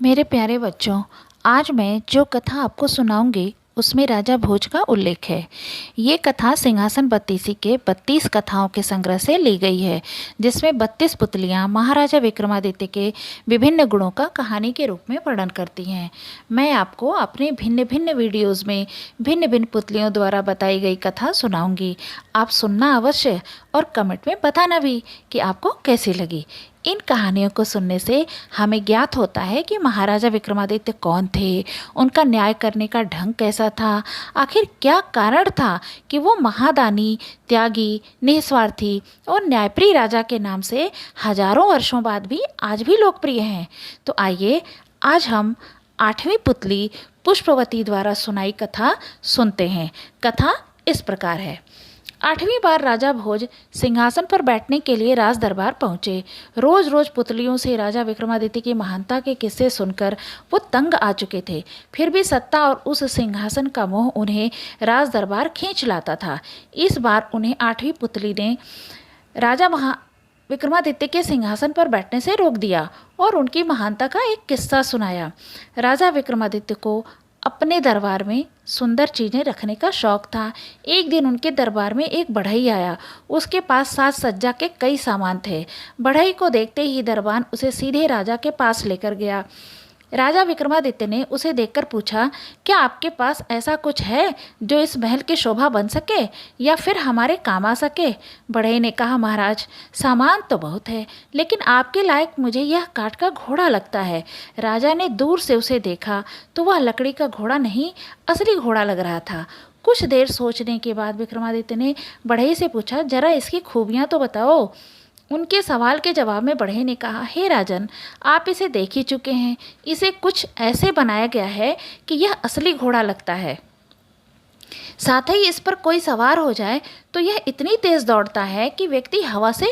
मेरे प्यारे बच्चों, आज मैं जो कथा आपको सुनाऊंगी उसमें राजा भोज का उल्लेख है। ये कथा सिंहासन बत्तीसी के 32 कथाओं के संग्रह से ली गई है, जिसमें 32 पुतलियां महाराजा विक्रमादित्य के विभिन्न गुणों का कहानी के रूप में वर्णन करती हैं। मैं आपको अपने भिन्न भिन्न वीडियोज़ में भिन्न भिन्न पुतलियों द्वारा बताई गई कथा सुनाऊंगी। आप सुनना अवश्य और कमेंट में बताना भी कि आपको कैसी लगी। इन कहानियों को सुनने से हमें ज्ञात होता है कि महाराजा विक्रमादित्य कौन थे, उनका न्याय करने का ढंग कैसा था, आखिर क्या कारण था कि वो महादानी, त्यागी, निस्वार्थी और न्यायप्रिय राजा के नाम से हजारों वर्षों बाद भी आज भी लोकप्रिय हैं। तो आइए आज हम 8वीं पुतली पुष्पवती द्वारा सुनाई कथा सुनते हैं। कथा इस प्रकार है। 8वीं बार राजा भोज सिंहासन पर बैठने के लिए राज दरबार पहुंचे। रोज रोज पुतलियों से राजा विक्रमादित्य की महानता के किस्से सुनकर वो तंग आ चुके थे। फिर भी सत्ता और उस सिंहासन का मोह उन्हें राज दरबार खींच लाता था। इस बार उन्हें 8वीं पुतली ने राजा विक्रमादित्य के सिंहासन पर बैठने से रोक दिया और उनकी महानता का एक किस्सा सुनाया। राजा विक्रमादित्य को अपने दरबार में सुंदर चीज़ें रखने का शौक था। एक दिन उनके दरबार में एक बढ़ई आया। उसके पास साज सज्जा के कई सामान थे। बढ़ई को देखते ही दरबान उसे सीधे राजा के पास लेकर गया। राजा विक्रमादित्य ने उसे देखकर पूछा, क्या आपके पास ऐसा कुछ है जो इस महल की शोभा बन सके या फिर हमारे काम आ सके? बढ़ई ने कहा, महाराज, सामान तो बहुत है, लेकिन आपके लायक मुझे यह काठ का घोड़ा लगता है। राजा ने दूर से उसे देखा तो वह लकड़ी का घोड़ा नहीं, असली घोड़ा लग रहा था। कुछ देर सोचने के बाद विक्रमादित्य ने बढ़ई से पूछा, जरा इसकी खूबियाँ तो बताओ। उनके सवाल के जवाब में बढ़ई ने कहा, हे राजन, आप इसे देख ही चुके हैं। इसे कुछ ऐसे बनाया गया है कि यह असली घोड़ा लगता है। साथ ही इस पर कोई सवार हो जाए तो यह इतनी तेज दौड़ता है कि व्यक्ति हवा से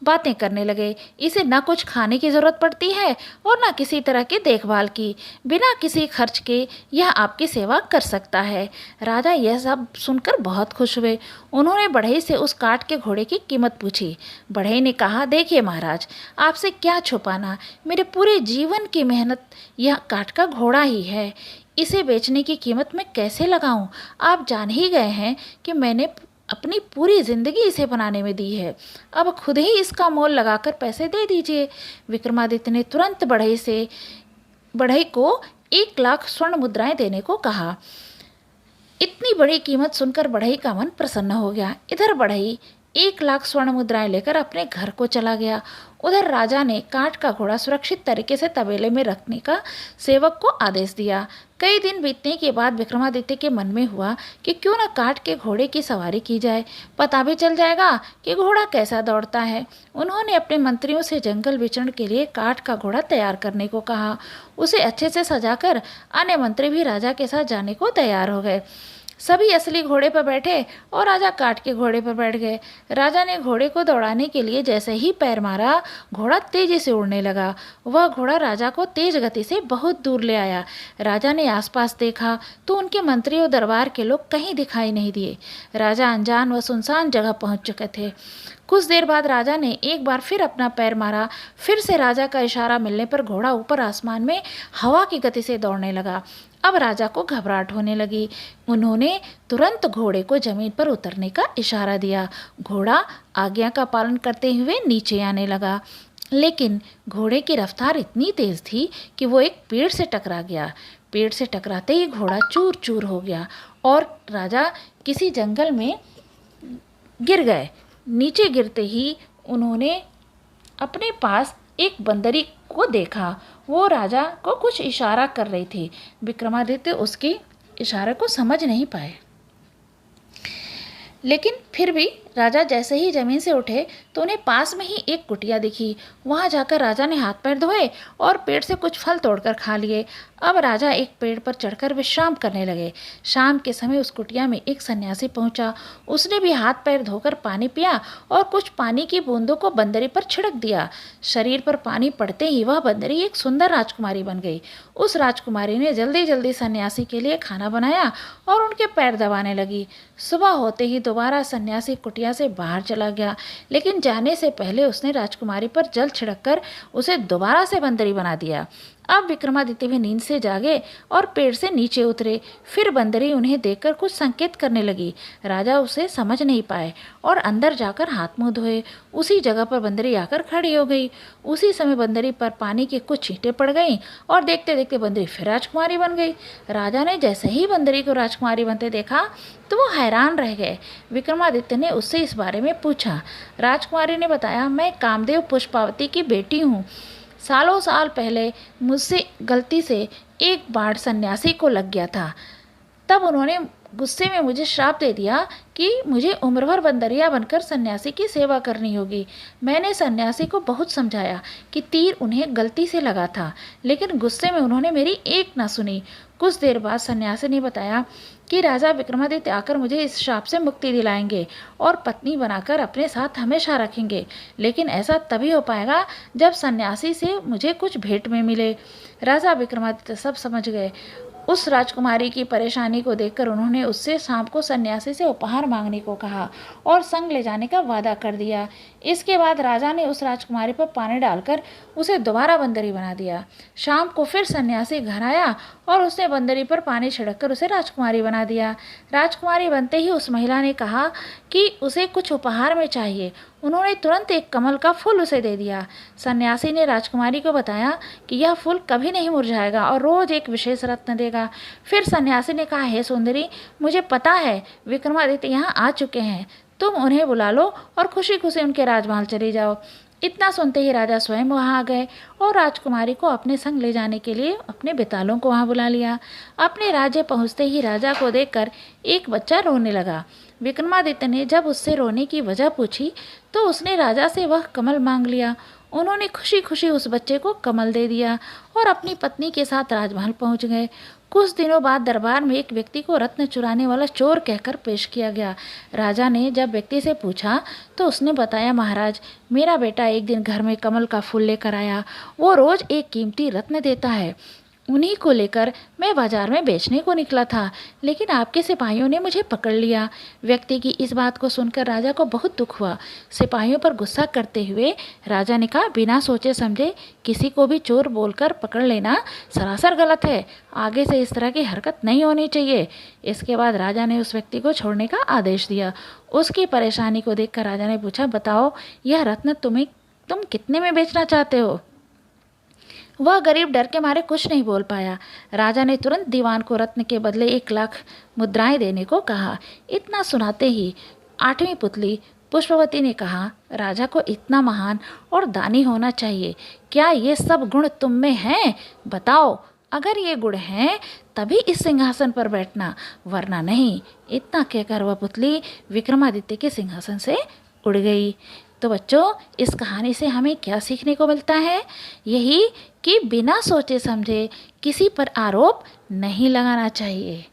बातें करने लगे। इसे न कुछ खाने की ज़रूरत पड़ती है और न किसी तरह की देखभाल की। बिना किसी खर्च के यह आपकी सेवा कर सकता है। राजा यह सब सुनकर बहुत खुश हुए। उन्होंने बढ़ई से उस काठ के घोड़े की कीमत पूछी। बढ़ई ने कहा, देखिए महाराज, आपसे क्या छुपाना, मेरे पूरे जीवन की मेहनत यह काठ का घोड़ा ही है। इसे बेचने की कीमत मैं कैसे लगाऊं? आप जान ही गए हैं कि मैंने अपनी पूरी जिंदगी इसे बनाने में दी है। अब खुद ही इसका मोल लगाकर पैसे दे दीजिए। विक्रमादित्य ने तुरंत बढ़ई को 1 लाख स्वर्ण मुद्राएं देने को कहा। इतनी बड़ी कीमत सुनकर बढ़ई का मन प्रसन्न हो गया। इधर बढ़ई 1 लाख स्वर्ण मुद्राएं लेकर अपने घर को चला गया। उधर राजा ने काठ का घोड़ा सुरक्षित तरीके से तबेले में रखने का सेवक को आदेश दिया। कई दिन बीतने के बाद विक्रमादित्य के मन में हुआ कि क्यों न काठ के घोड़े की सवारी की जाए, पता भी चल जाएगा कि घोड़ा कैसा दौड़ता है। उन्होंने अपने मंत्रियों से जंगल विचरण के लिए काठ का घोड़ा तैयार करने को कहा। उसे अच्छे से सजाकर अन्य मंत्री भी राजा के साथ जाने को तैयार हो गए। सभी असली घोड़े पर बैठे और राजा काठ के घोड़े पर बैठ गए। राजा ने घोड़े को दौड़ाने के लिए जैसे ही पैर मारा, घोड़ा तेजी से उड़ने लगा। वह घोड़ा राजा को तेज गति से बहुत दूर ले आया। राजा ने आसपास देखा तो उनके मंत्री और दरबार के लोग कहीं दिखाई नहीं दिए। राजा अनजान व सुनसान जगह पहुंच चुके थे। कुछ देर बाद राजा ने एक बार फिर अपना पैर मारा। फिर से राजा का इशारा मिलने पर घोड़ा ऊपर आसमान में हवा की गति से दौड़ने लगा। अब राजा को घबराहट होने लगी। उन्होंने तुरंत घोड़े को जमीन पर उतरने का इशारा दिया। घोड़ा आज्ञा का पालन करते हुए नीचे आने लगा, लेकिन घोड़े की रफ्तार इतनी तेज थी कि वो एक पेड़ से टकरा गया। पेड़ से टकराते ही घोड़ा चूर चूर हो गया और राजा किसी जंगल में गिर गए। नीचे गिरते ही उन्होंने अपने पास एक बंदरी को देखा। वो राजा को कुछ इशारा कर रही थी। विक्रमादित्य उसके इशारे को समझ नहीं पाए, लेकिन फिर भी राजा जैसे ही जमीन से उठे तो उन्हें पास में ही एक कुटिया दिखी। वहां जाकर राजा ने हाथ पैर धोए और पेड़ से कुछ फल तोड़कर खा लिए। अब राजा एक पेड़ पर चढ़कर विश्राम करने लगे। शाम के समय उस कुटिया में एक सन्यासी पहुंचा। उसने भी हाथ पैर धोकर पानी पिया और कुछ पानी की बूंदों को बंदरी पर छिड़क दिया। शरीर पर पानी पड़ते ही वह बंदरी एक सुंदर राजकुमारी बन गई। उस राजकुमारी ने जल्दी जल्दी सन्यासी के लिए खाना बनाया और उनके पैर दबाने लगी। सुबह होते ही दोबारा सन्यासी कुटिया से बाहर चला गया, लेकिन जाने से पहले उसने राजकुमारी पर जल छिड़ककर उसे दोबारा से बंदरी बना दिया। अब विक्रमादित्य भी नींद से जागे और पेड़ से नीचे उतरे। फिर बंदरी उन्हें देखकर कुछ संकेत करने लगी। राजा उसे समझ नहीं पाए और अंदर जाकर हाथ मुंह धोए। उसी जगह पर बंदरी आकर खड़ी हो गई। उसी समय बंदरी पर पानी के कुछ छींटे पड़ गईं और देखते देखते बंदरी फिर राजकुमारी बन गई। राजा ने जैसे ही बंदरी को राजकुमारी बनते देखा तो वो हैरान रह गए। विक्रमादित्य ने उससे इस बारे में पूछा। राजकुमारी ने बताया, मैं कामदेव पुष्पावती की बेटी हूँ। सालों साल पहले मुझसे गलती से एक बाढ़ सन्यासी को लग गया था। तब उन्होंने गुस्से में मुझे श्राप दे दिया कि मुझे उम्र भर बंदरिया बनकर सन्यासी की सेवा करनी होगी। मैंने सन्यासी को बहुत समझाया कि तीर उन्हें गलती से लगा था, लेकिन गुस्से में उन्होंने मेरी एक ना सुनी। कुछ देर बाद सन्यासी ने बताया कि राजा विक्रमादित्य आकर मुझे इस श्राप से मुक्ति दिलाएंगे और पत्नी बनाकर अपने साथ हमेशा रखेंगे, लेकिन ऐसा तभी हो पाएगा जब सन्यासी से मुझे कुछ भेंट में मिले। राजा विक्रमादित्य सब समझ गए। उस राजकुमारी की परेशानी को देखकर उन्होंने उससे शाम को सन्यासी से उपहार मांगने को कहा और संग ले जाने का वादा कर दिया। इसके बाद राजा ने उस राजकुमारी पर पानी डालकर उसे दोबारा बंदरी बना दिया। शाम को फिर सन्यासी घर आया और उसने बंदरी पर पानी छिड़ककर उसे राजकुमारी बना दिया। राजकुमारी बनते ही उस महिला ने कहा कि उसे कुछ उपहार में चाहिए। उन्होंने तुरंत एक कमल का फूल उसे दे दिया। सन्यासी ने राजकुमारी को बताया कि यह फूल कभी नहीं मुरझाएगा और रोज एक विशेष रत्न देगा। फिर सन्यासी ने कहा, हे सुंदरी, मुझे पता है विक्रमादित्य यहाँ आ चुके हैं, तुम उन्हें बुला लो और खुशी खुशी उनके राजमहल चली जाओ। इतना सुनते ही राजा स्वयं वहाँ आ गए और राजकुमारी को अपने संग ले जाने के लिए अपने बेतालों को वहाँ बुला लिया। अपने राज्य पहुँचते ही राजा को देखकर एक बच्चा रोने लगा। विक्रमादित्य ने जब उससे रोने की वजह पूछी तो उसने राजा से वह कमल मांग लिया। उन्होंने खुशी खुशी उस बच्चे को कमल दे दिया और अपनी पत्नी के साथ राजमहल पहुंच गए। कुछ दिनों बाद दरबार में एक व्यक्ति को रत्न चुराने वाला चोर कहकर पेश किया गया। राजा ने जब व्यक्ति से पूछा तो उसने बताया, महाराज, मेरा बेटा एक दिन घर में कमल का फूल लेकर आया। वो रोज एक कीमती रत्न देता है। उन्हीं को लेकर मैं बाजार में बेचने को निकला था, लेकिन आपके सिपाहियों ने मुझे पकड़ लिया। व्यक्ति की इस बात को सुनकर राजा को बहुत दुख हुआ। सिपाहियों पर गुस्सा करते हुए राजा ने कहा, बिना सोचे समझे किसी को भी चोर बोलकर पकड़ लेना सरासर गलत है। आगे से इस तरह की हरकत नहीं होनी चाहिए। इसके बाद राजा ने उस व्यक्ति को छोड़ने का आदेश दिया। उसकी परेशानी को देखकर राजा ने पूछा, बताओ, यह रत्न तुम कितने में बेचना चाहते हो? वह गरीब डर के मारे कुछ नहीं बोल पाया। राजा ने तुरंत दीवान को रत्न के बदले 1,00,000 मुद्राएं देने को कहा। इतना सुनाते ही 8वीं पुतली पुष्पवती ने कहा, राजा को इतना महान और दानी होना चाहिए। क्या ये सब गुण तुम में हैं? बताओ, अगर ये गुण हैं तभी इस सिंहासन पर बैठना, वरना नहीं। इतना कहकर वह पुतली विक्रमादित्य के सिंहासन से उड़ गई। तो बच्चों, इस कहानी से हमें क्या सीखने को मिलता है? यही कि बिना सोचे समझे किसी पर आरोप नहीं लगाना चाहिए।